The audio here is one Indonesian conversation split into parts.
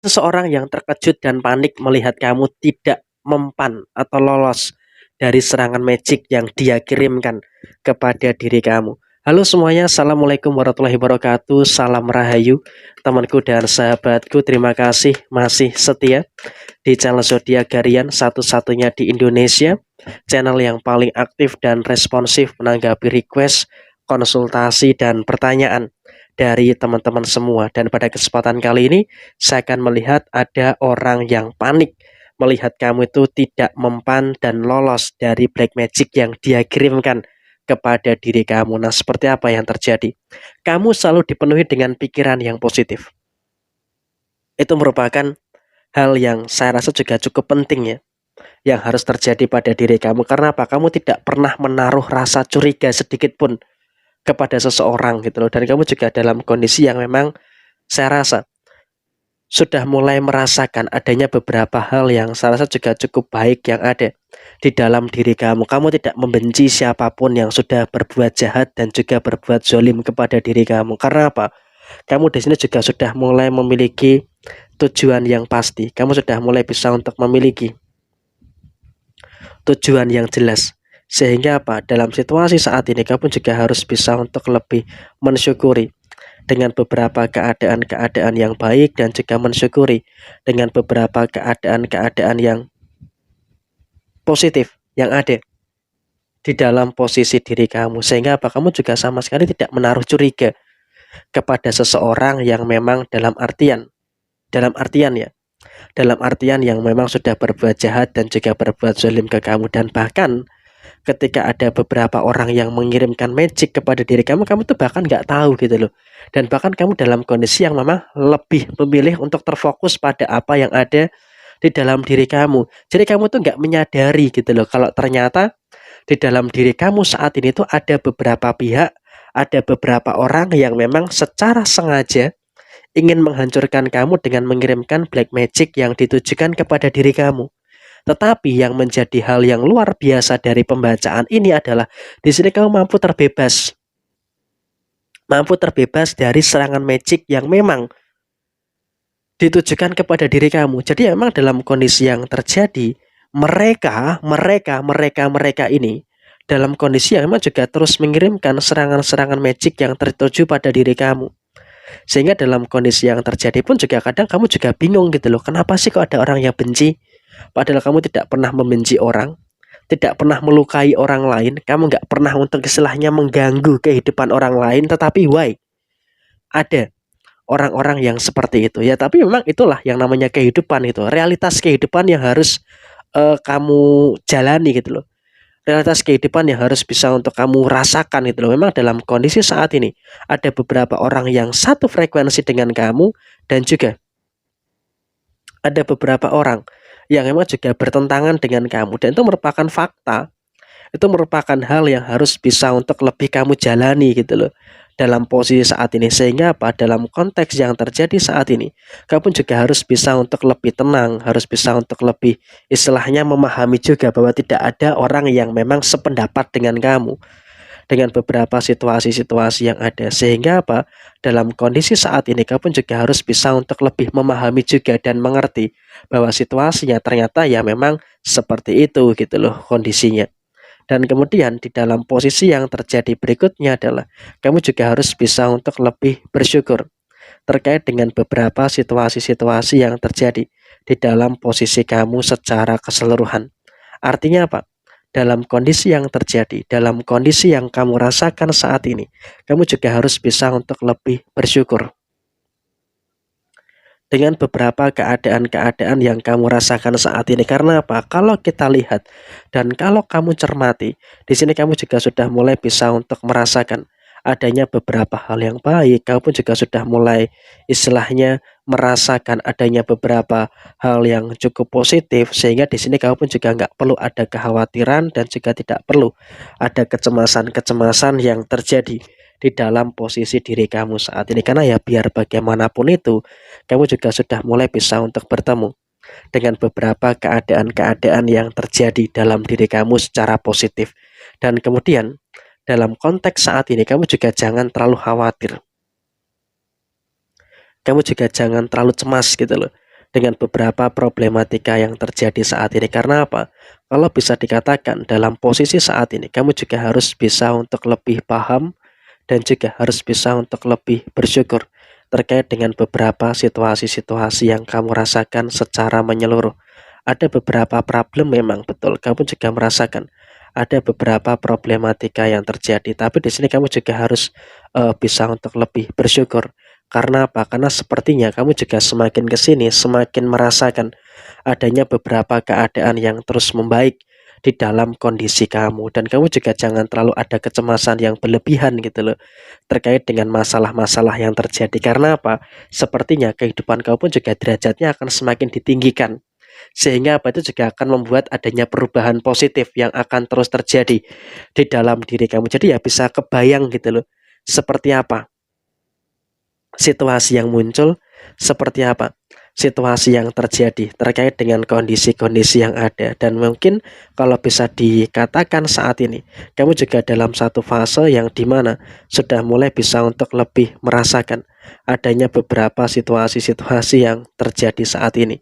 Seseorang yang terkejut dan panik melihat kamu tidak mempan atau lolos dari serangan magic yang dia kirimkan kepada diri kamu. Halo semuanya, Assalamualaikum warahmatullahi wabarakatuh. Salam Rahayu, temanku dan sahabatku. Terima kasih masih setia di channel Zodiak Garian, satu-satunya di Indonesia, channel yang paling aktif dan responsif menanggapi request, konsultasi, dan pertanyaan dari teman-teman semua. Dan pada kesempatan kali ini saya akan melihat ada orang yang panik melihat kamu itu tidak mempan dan lolos dari black magic yang dia kirimkan kepada diri kamu. Nah, seperti apa yang terjadi? Kamu selalu dipenuhi dengan pikiran yang positif. Itu merupakan hal yang saya rasa juga cukup penting ya, yang harus terjadi pada diri kamu. Karena apa? Kamu tidak pernah menaruh rasa curiga sedikit pun kepada seseorang gitu loh. Dan kamu juga dalam kondisi yang memang saya rasa sudah mulai merasakan adanya beberapa hal yang saya rasa juga cukup baik yang ada di dalam diri kamu. Kamu tidak membenci siapapun yang sudah berbuat jahat dan juga berbuat zolim kepada diri kamu. Karena apa? Kamu di sini juga sudah mulai memiliki tujuan yang pasti. Kamu sudah mulai bisa untuk memiliki tujuan yang jelas. Sehingga apa? Dalam situasi saat ini kamu juga harus bisa untuk lebih mensyukuri dengan beberapa keadaan-keadaan yang baik dan juga mensyukuri dengan beberapa keadaan-keadaan yang positif yang ada di dalam posisi diri kamu. Sehingga apa? Kamu juga sama sekali tidak menaruh curiga kepada seseorang yang memang dalam artian ya, dalam artian yang memang sudah berbuat jahat dan juga berbuat zalim ke kamu. Dan bahkan ketika ada beberapa orang yang mengirimkan magic kepada diri kamu, kamu tuh bahkan nggak tahu gitu loh. Dan bahkan kamu dalam kondisi yang memang lebih memilih untuk terfokus pada apa yang ada di dalam diri kamu. Jadi kamu tuh nggak menyadari gitu loh, kalau ternyata di dalam diri kamu saat ini tuh ada beberapa pihak, ada beberapa orang yang memang secara sengaja ingin menghancurkan kamu dengan mengirimkan black magic yang ditujukan kepada diri kamu. Tetapi yang menjadi hal yang luar biasa dari pembacaan ini adalah di sini kamu mampu terbebas dari serangan magic yang memang ditujukan kepada diri kamu. Jadi memang dalam kondisi yang terjadi, mereka ini dalam kondisi yang memang juga terus mengirimkan serangan-serangan magic yang tertuju pada diri kamu. Sehingga dalam kondisi yang terjadi pun juga kadang kamu juga bingung gitu loh. Kenapa sih kok ada orang yang benci? Padahal kamu tidak pernah membenci orang, tidak pernah melukai orang lain, kamu nggak pernah untuk istilahnya mengganggu kehidupan orang lain. Tetapi why? Ada orang-orang yang seperti itu ya, tapi memang itulah yang namanya kehidupan, itu realitas kehidupan yang harus kamu jalani gitu loh, realitas kehidupan yang harus bisa untuk kamu rasakan gitu loh. Memang dalam kondisi saat ini ada beberapa orang yang satu frekuensi dengan kamu, dan juga ada beberapa orang yang memang juga bertentangan dengan kamu, dan itu merupakan fakta. Itu merupakan hal yang harus bisa untuk lebih kamu jalani gitu loh dalam posisi saat ini. Sehingga apa? Dalam konteks yang terjadi saat ini, kamu juga harus bisa untuk lebih tenang, harus bisa untuk lebih istilahnya memahami juga bahwa tidak ada orang yang memang sependapat dengan kamu dengan beberapa situasi-situasi yang ada. Sehingga apa? Dalam kondisi saat ini kamu juga harus bisa untuk lebih memahami juga dan mengerti bahwa situasinya ternyata ya memang seperti itu gitu loh kondisinya. Dan kemudian di dalam posisi yang terjadi berikutnya adalah kamu juga harus bisa untuk lebih bersyukur terkait dengan beberapa situasi-situasi yang terjadi di dalam posisi kamu secara keseluruhan. Artinya apa? Dalam kondisi yang terjadi, dalam kondisi yang kamu rasakan saat ini, kamu juga harus bisa untuk lebih bersyukur dengan beberapa keadaan-keadaan yang kamu rasakan saat ini. Karena apa? Kalau kita lihat dan kalau kamu cermati, di sini kamu juga sudah mulai bisa untuk merasakan adanya beberapa hal yang baik. Kamu pun juga sudah mulai istilahnya merasakan adanya beberapa hal yang cukup positif, sehingga di sini kamu pun juga nggak perlu ada kekhawatiran dan juga tidak perlu ada kecemasan-kecemasan yang terjadi di dalam posisi diri kamu saat ini. Karena ya biar bagaimanapun itu kamu juga sudah mulai bisa untuk bertemu dengan beberapa keadaan-keadaan yang terjadi dalam diri kamu secara positif. Dan kemudian dalam konteks saat ini kamu juga jangan terlalu khawatir, kamu juga jangan terlalu cemas gitu loh. dengan beberapa problematika yang terjadi saat ini. Karena apa? Kalau bisa dikatakan dalam posisi saat ini, kamu juga harus bisa untuk lebih paham dan juga harus bisa untuk lebih bersyukur terkait dengan beberapa situasi-situasi yang kamu rasakan secara menyeluruh. Ada beberapa problem memang betul, kamu juga merasakan ada beberapa problematika yang terjadi, tapi di sini kamu juga harus bisa untuk lebih bersyukur. Karena apa? Karena sepertinya kamu juga semakin ke sini semakin merasakan adanya beberapa keadaan yang terus membaik di dalam kondisi kamu, dan kamu juga jangan terlalu ada kecemasan yang berlebihan gitu loh terkait dengan masalah-masalah yang terjadi. Karena apa? Sepertinya kehidupan kamu pun juga derajatnya akan semakin ditinggikan. Sehingga apa itu juga akan membuat adanya perubahan positif yang akan terus terjadi di dalam diri kamu. Jadi ya bisa kebayang gitu loh seperti apa situasi yang muncul, seperti apa situasi yang terjadi terkait dengan kondisi-kondisi yang ada. Dan mungkin kalau bisa dikatakan saat ini kamu juga dalam satu fase yang dimana sudah mulai bisa untuk lebih merasakan adanya beberapa situasi-situasi yang terjadi saat ini.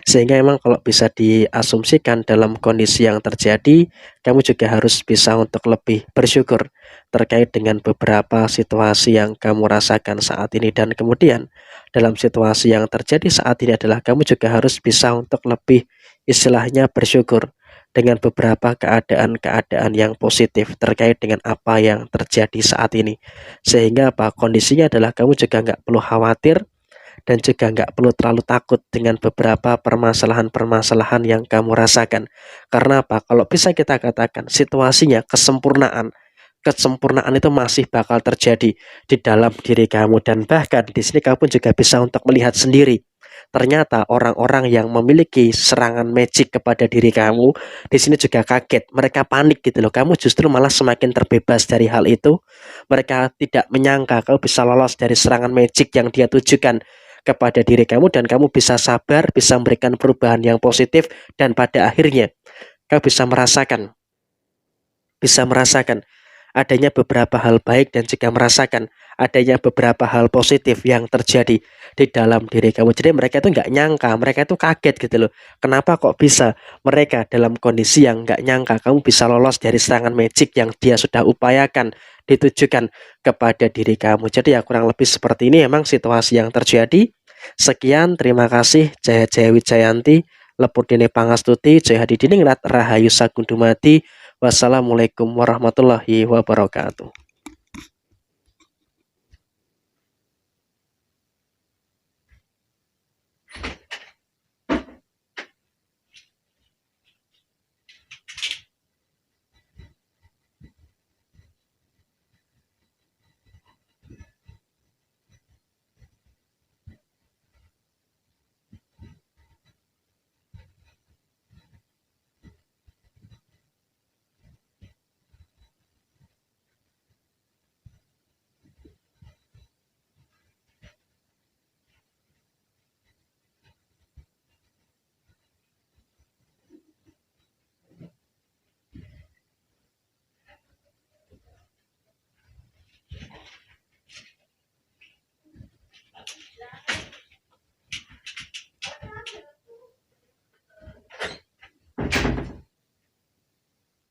Sehingga emang kalau bisa diasumsikan dalam kondisi yang terjadi, kamu juga harus bisa untuk lebih bersyukur terkait dengan beberapa situasi yang kamu rasakan saat ini. Dan kemudian dalam situasi yang terjadi saat ini adalah kamu juga harus bisa untuk lebih istilahnya bersyukur dengan beberapa keadaan-keadaan yang positif terkait dengan apa yang terjadi saat ini. Sehingga apa kondisinya adalah kamu juga nggak perlu khawatir dan juga nggak perlu terlalu takut dengan beberapa permasalahan-permasalahan yang kamu rasakan. Karena apa? Kalau bisa kita katakan situasinya kesempurnaan itu masih bakal terjadi di dalam diri kamu, dan bahkan di sini kamu pun juga bisa untuk melihat sendiri. Ternyata orang-orang yang memiliki serangan magic kepada diri kamu di sini juga kaget, mereka panik gitu loh. Kamu justru malah semakin terbebas dari hal itu. Mereka tidak menyangka kamu bisa lolos dari serangan magic yang dia tujukan kepada diri kamu, dan kamu bisa sabar, bisa memberikan perubahan yang positif, dan pada akhirnya kamu bisa merasakan adanya beberapa hal baik dan juga merasakan adanya beberapa hal positif yang terjadi di dalam diri kamu. Jadi mereka itu nggak nyangka, mereka itu kaget gitu loh. Kenapa kok bisa mereka dalam kondisi yang nggak nyangka kamu bisa lolos dari serangan magic yang dia sudah upayakan ditujukan kepada diri kamu. Jadi ya kurang lebih seperti ini emang situasi yang terjadi. Sekian, terima kasih. Jaya Jaya Wijayanti, Lepudine Pangastuti, Jaya Hadidiningrat, Rahayu Sagung Dumadi. Wassalamualaikum warahmatullahi wabarakatuh.